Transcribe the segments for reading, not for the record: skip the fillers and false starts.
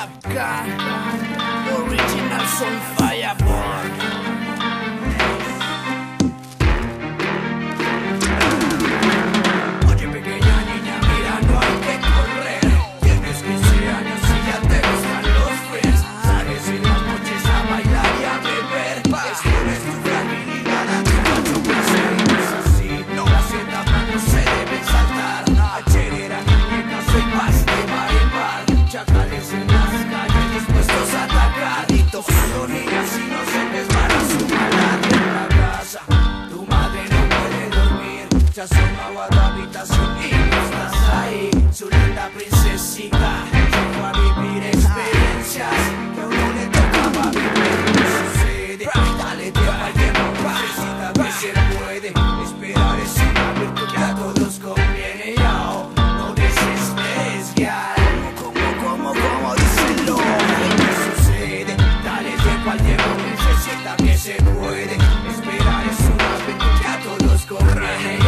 Capcan Original Son Fireborn. Se asomaba a la habitación y no estás ahí. Su linda princesita se fue a vivir experiencias que a uno le tocaba vivir. No sucede, dale tiempo al tiempo, princesita, que se puede. Esperar es una virtud que a todos conviene. Yo, no desesperes, guiar. ¿Cómo díselo? ¿Qué sucede? Dale tiempo al tiempo, princesita, que se puede. Esperar es una virtud que a todos conviene.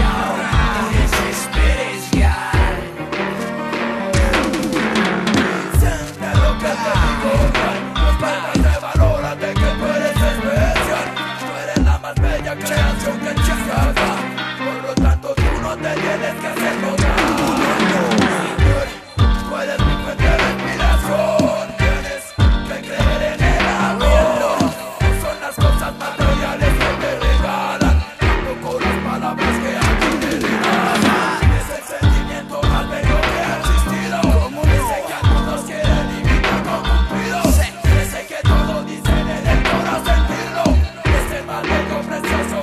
Creación que chingada, por lo tanto tú no te tienes que hacer rogar. Puedes encontrar inspiración, tienes que creer en el amor. No son las cosas materiales que te regalan, tampoco las palabras que a ti te regalan. Es el sentimiento más bello que ha existido, ese que algunos quieren imitar con cumplidos, ese que todos dicen en el corazón sentirlo, ese más bello, precioso.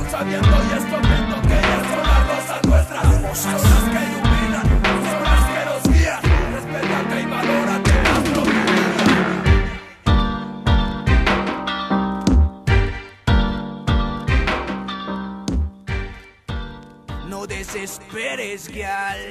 Sabiendo y escondiendo que ellas son las rosas nuestras, son las que iluminan, son las que nos guían. Respétate y valórate la vida. No desesperes, guial.